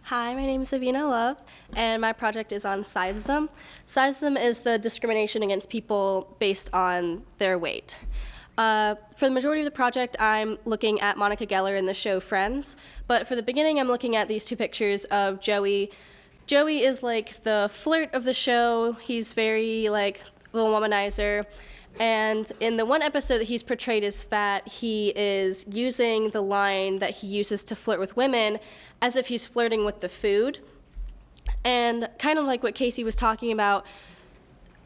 Hi, my name is Savina Love, and my project is on sizeism. Sizeism is the discrimination against people based on their weight. For the majority of the project, I'm looking at Monica Geller in the show Friends, but for the beginning, I'm looking at these two pictures of Joey. Joey is like the flirt of the show. He's very like the womanizer. And in the one episode that he's portrayed as fat, he is using the line that he uses to flirt with women as if he's flirting with the food. And kind of like what Casey was talking about,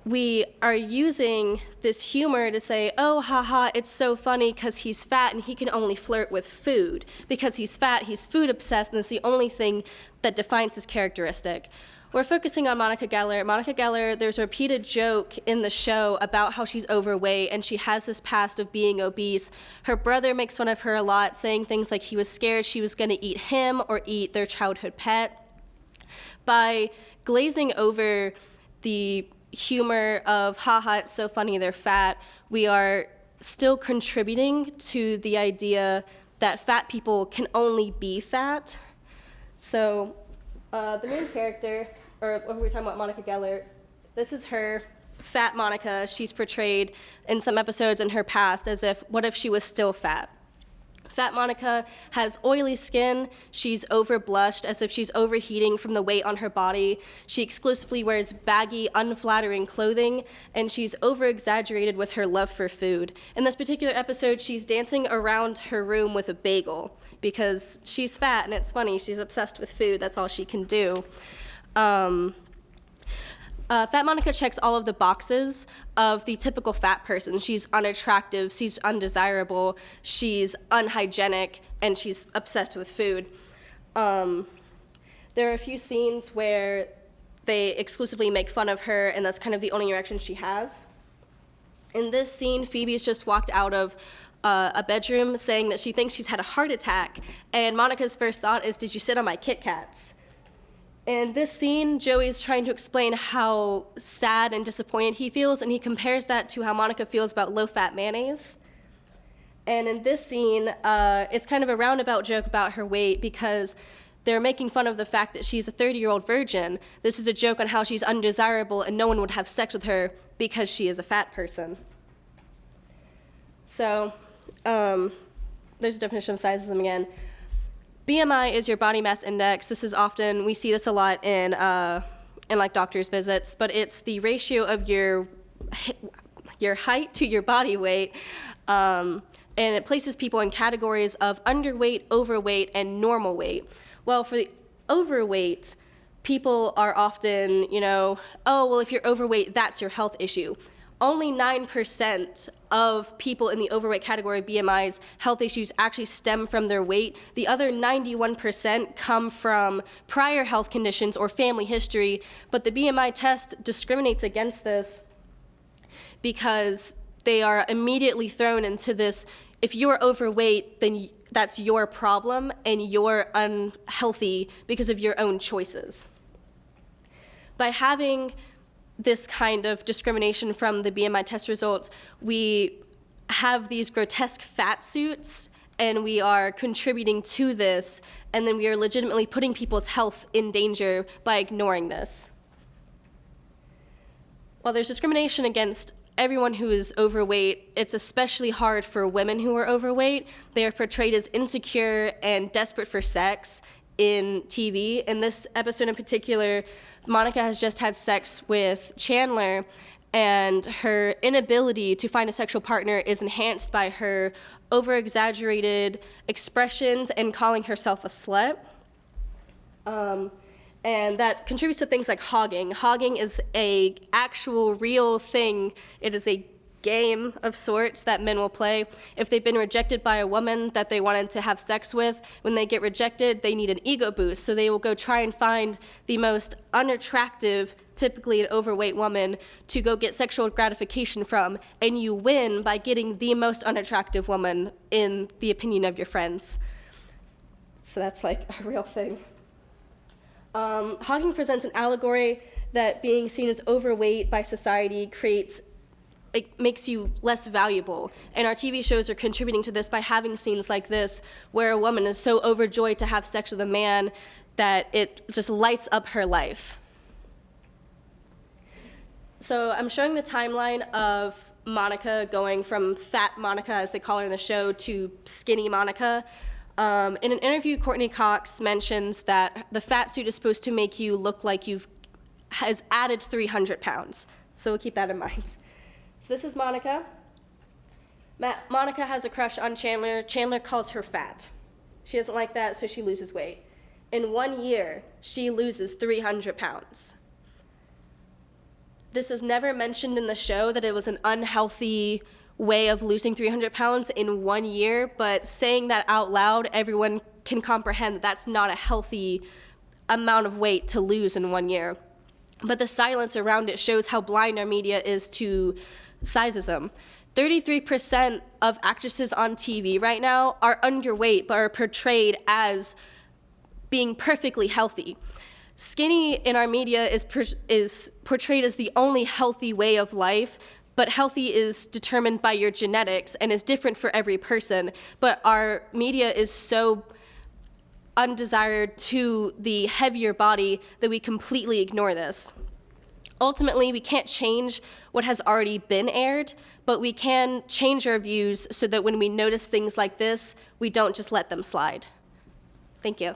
we are using this humor to say, oh, haha, it's so funny because he's fat and he can only flirt with food. Because he's fat, he's food obsessed, and it's the only thing that defines his characteristic. We're focusing on Monica Geller. Monica Geller, there's a repeated joke in the show about how she's overweight and she has this past of being obese. Her brother makes fun of her a lot, saying things like he was scared she was going to eat him or eat their childhood pet. By glazing over the humor of, haha, it's so funny they're fat, we are still contributing to the idea that fat people can only be fat. So the main character, or when we were talking about Monica Geller, this is her, fat Monica. She's portrayed in some episodes in her past as if, what if she was still fat? Fat Monica has oily skin, she's over-blushed as if she's overheating from the weight on her body. She exclusively wears baggy, unflattering clothing, and she's over-exaggerated with her love for food. In this particular episode, she's dancing around her room with a bagel because she's fat and it's funny, she's obsessed with food, that's all she can do. Fat Monica checks all of the boxes of the typical fat person. She's unattractive, she's undesirable, she's unhygienic, and she's obsessed with food. There are a few scenes where they exclusively make fun of her, and that's kind of the only interaction she has. In this scene, Phoebe's just walked out of a bedroom saying that she thinks she's had a heart attack, and Monica's first thought is, did you sit on my Kit Kats? In this scene, Joey's trying to explain how sad and disappointed he feels, and he compares that to how Monica feels about low-fat mayonnaise. And in this scene, it's kind of a roundabout joke about her weight because they're making fun of the fact that she's a 30-year-old virgin. This is a joke on how she's undesirable and no one would have sex with her because she is a fat person. So, there's a definition of sizeism again. BMI is your body mass index. This is often, we see this a lot in like doctor's visits, but it's the ratio of your height to your body weight, and it places people in categories of underweight, overweight, and normal weight. Well, for the overweight, people are often, oh, well, if you're overweight, that's your health issue. Only 9% of people in the overweight category BMI's health issues actually stem from their weight. The other 91% come from prior health conditions or family history, but the BMI test discriminates against this because they are immediately thrown into this, if you're overweight, then that's your problem and you're unhealthy because of your own choices. By having this kind of discrimination from the BMI test results, we have these grotesque fat suits, and we are contributing to this, and then we are legitimately putting people's health in danger by ignoring this. While there's discrimination against everyone who is overweight, it's especially hard for women who are overweight. They are portrayed as insecure and desperate for sex in TV. In this episode in particular, Monica has just had sex with Chandler, and her inability to find a sexual partner is enhanced by her over-exaggerated expressions and calling herself a slut. And that contributes to things like hogging. Hogging is a actual real thing. It is a game of sorts that men will play. If they've been rejected by a woman that they wanted to have sex with, when they get rejected, they need an ego boost. So they will go try and find the most unattractive, typically an overweight woman, to go get sexual gratification from. And you win by getting the most unattractive woman in the opinion of your friends. So that's like a real thing. Hogging presents an allegory that being seen as overweight by society makes you less valuable. And our TV shows are contributing to this by having scenes like this where a woman is so overjoyed to have sex with a man that it just lights up her life. So I'm showing the timeline of Monica going from fat Monica, as they call her in the show, to skinny Monica. In an interview, Courtney Cox mentions that the fat suit is supposed to make you look like has added 300 pounds. So we'll keep that in mind. So this is Monica. Monica has a crush on Chandler. Chandler calls her fat. She doesn't like that, so she loses weight. In 1 year, she loses 300 pounds. This is never mentioned in the show that it was an unhealthy way of losing 300 pounds in 1 year, but saying that out loud, everyone can comprehend that that's not a healthy amount of weight to lose in 1 year. But the silence around it shows how blind our media is to sizeism. 33% of actresses on TV right now are underweight, but are portrayed as being perfectly healthy. Skinny in our media is portrayed as the only healthy way of life, but healthy is determined by your genetics and is different for every person. But our media is so undesired to the heavier body that we completely ignore this. Ultimately, we can't change what has already been aired, but we can change our views so that when we notice things like this, we don't just let them slide. Thank you.